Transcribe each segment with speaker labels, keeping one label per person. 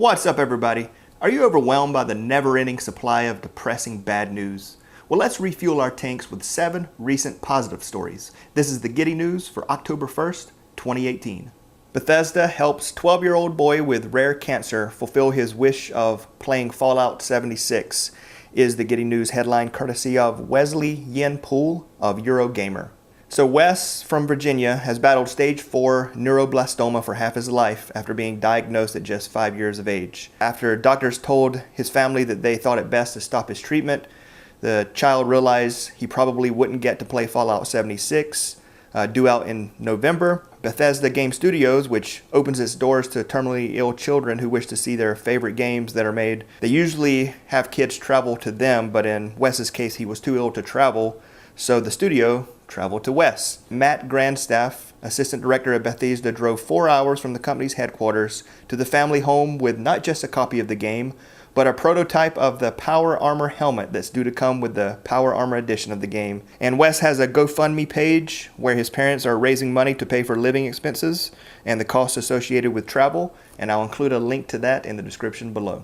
Speaker 1: What's up, everybody? Are you overwhelmed by the never-ending supply of depressing bad news? Well, let's refuel our tanks with 7 recent positive stories. This is the Giddy News for October 1st, 2018. Bethesda helps 12-year-old boy with rare cancer fulfill his wish of playing Fallout 76, is the Giddy News headline courtesy of Wesley Yin Poole of Eurogamer. So Wes from Virginia has battled stage 4 neuroblastoma for half his life after being diagnosed at just 5 years of age. After doctors told his family that they thought it best to stop his treatment, the child realized he probably wouldn't get to play Fallout 76, due out in November. Bethesda Game Studios, which opens its doors to terminally ill children who wish to see their favorite games that are made, they usually have kids travel to them, but in Wes's case he was too ill to travel, so the studio traveled to Wes. Matt Grandstaff, assistant director at Bethesda, drove 4 hours from the company's headquarters to the family home with not just a copy of the game, but a prototype of the Power Armor helmet that's due to come with the Power Armor edition of the game. And Wes has a GoFundMe page where his parents are raising money to pay for living expenses and the costs associated with travel, and I'll include a link to that in the description below.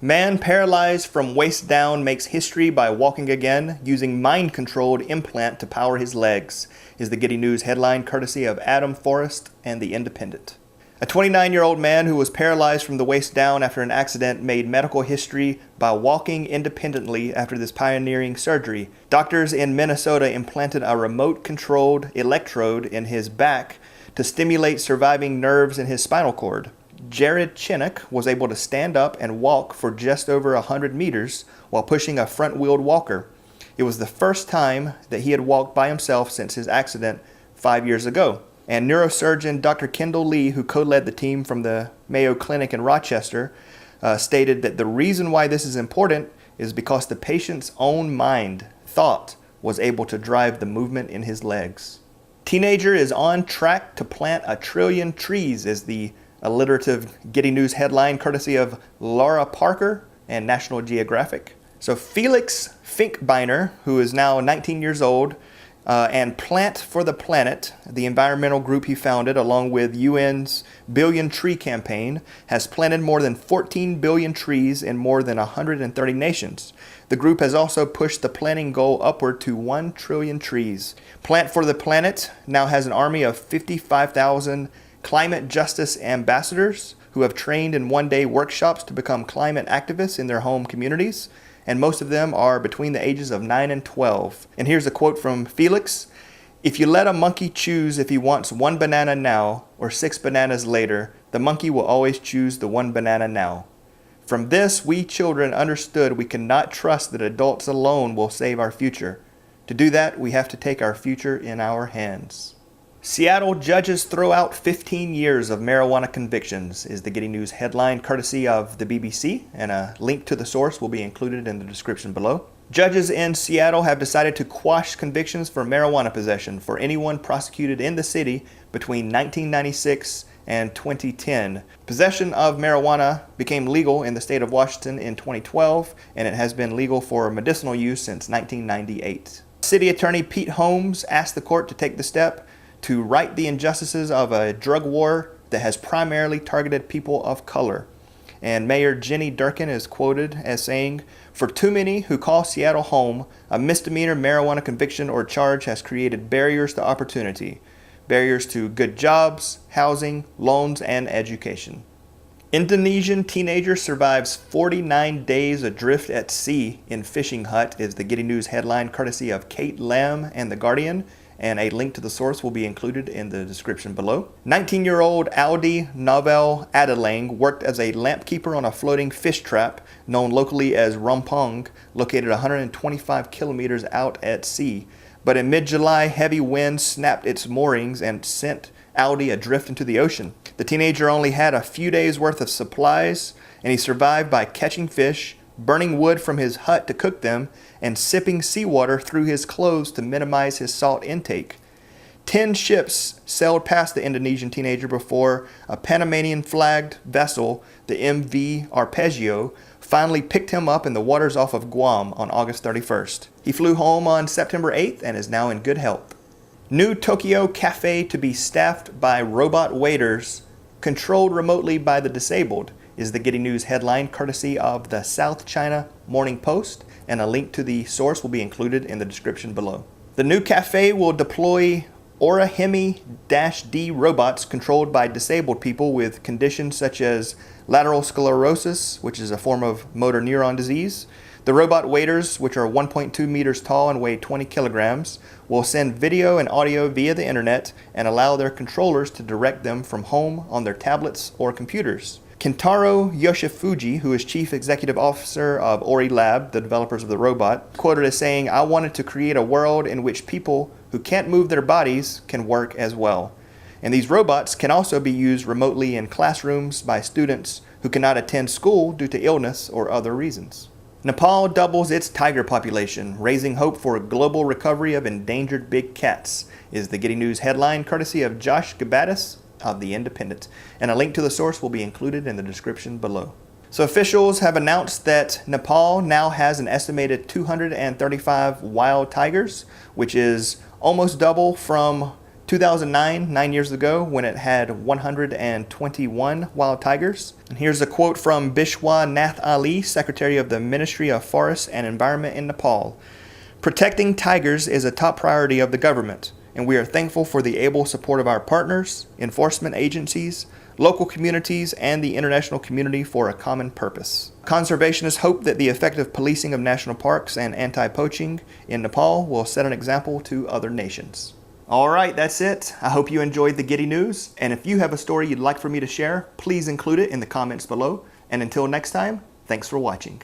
Speaker 1: Man paralyzed from waist down makes history by walking again using mind-controlled implant to power his legs, is the Giddy News headline courtesy of Adam Forrest and The Independent. A 29-year-old man who was paralyzed from the waist down after an accident made medical history by walking independently after this pioneering surgery. Doctors in Minnesota implanted a remote-controlled electrode in his back to stimulate surviving nerves in his spinal cord. Jared Chinnock was able to stand up and walk for just over 100 meters while pushing a front-wheeled walker. It was the first time that he had walked by himself since his accident 5 years ago. And neurosurgeon Dr. Kendall Lee, who co-led the team from the Mayo Clinic in Rochester, stated that the reason why this is important is because the patient's own mind, thought, was able to drive the movement in his legs. Teenager is on track to plant 1 trillion trees, is the alliterative Giddy News headline courtesy of Laura Parker and National Geographic. So Felix Finkbeiner, who is now 19 years old, and Plant for the Planet, the environmental group he founded along with UN's Billion Tree Campaign, has planted more than 14 billion trees in more than 130 nations. The group has also pushed the planting goal upward to 1 trillion trees. Plant for the Planet now has an army of 55,000 climate justice ambassadors who have trained in one-day workshops to become climate activists in their home communities, and most of them are between the ages of 9 and 12. And here's a quote from Felix: "If you let a monkey choose if he wants 1 banana now or 6 bananas later, the monkey will always choose the 1 banana now. From this, we children understood we cannot trust that adults alone will save our future. To do that, we have to take our future in our hands." Seattle judges throw out 15 years of marijuana convictions, is the Giddy News headline courtesy of the BBC, and a link to the source will be included in the description below. Judges in Seattle have decided to quash convictions for marijuana possession for anyone prosecuted in the city between 1996 and 2010. Possession of marijuana became legal in the state of Washington in 2012, and it has been legal for medicinal use since 1998. City Attorney Pete Holmes asked the court to take the step to right the injustices of a drug war that has primarily targeted people of color. And Mayor Jenny Durkin is quoted as saying, "For too many who call Seattle home, a misdemeanor marijuana conviction or charge has created barriers to opportunity, barriers to good jobs, housing, loans, and education." Indonesian teenager survives 49 days adrift at sea in fishing hut, is the Giddy News headline courtesy of Kate Lamb and The Guardian, and a link to the source will be included in the description below. 19-year-old Audi Novel Adelang worked as a lamp keeper on a floating fish trap known locally as Rompong, located 125 kilometers out at sea. But in mid-July, heavy winds snapped its moorings and sent Audi adrift into the ocean. The teenager only had a few days' worth of supplies, and he survived by catching fish, burning wood from his hut to cook them, and sipping seawater through his clothes to minimize his salt intake. 10 ships sailed past the Indonesian teenager before a Panamanian-flagged vessel, the MV Arpeggio, finally picked him up in the waters off of Guam on August 31st. He flew home on September 8th and is now in good health. New Tokyo cafe to be staffed by robot waiters controlled remotely by the disabled, is the Getty News headline courtesy of the South China Morning Post, and a link to the source will be included in the description below. The new cafe will deploy Orihime-D robots controlled by disabled people with conditions such as lateral sclerosis, which is a form of motor neuron disease. The robot waiters, which are 1.2 meters tall and weigh 20 kilograms, will send video and audio via the internet and allow their controllers to direct them from home on their tablets or computers. Kentaro Yoshifuji, who is Chief Executive Officer of Ori Lab, the developers of the robot, quoted as saying, "I wanted to create a world in which people who can't move their bodies can work as well. And these robots can also be used remotely in classrooms by students who cannot attend school due to illness or other reasons." Nepal doubles its tiger population, raising hope for a global recovery of endangered big cats, is the Getty News headline courtesy of Josh Gabatis of The Independent, and a link to the source will be included in the description below. So officials have announced that Nepal now has an estimated 235 wild tigers, which is almost double from 2009, 9 years ago, when it had 121 wild tigers. And here's a quote from Bishwa Nath Ali, Secretary of the Ministry of Forests and Environment in Nepal. "Protecting tigers is a top priority of the government, and we are thankful for the able support of our partners, enforcement agencies, local communities, and the international community for a common purpose." Conservationists hope that the effective policing of national parks and anti-poaching in Nepal will set an example to other nations. All right, that's it. I hope you enjoyed the Getty News, and if you have a story you'd like for me to share, please include it in the comments below. And until next time, thanks for watching.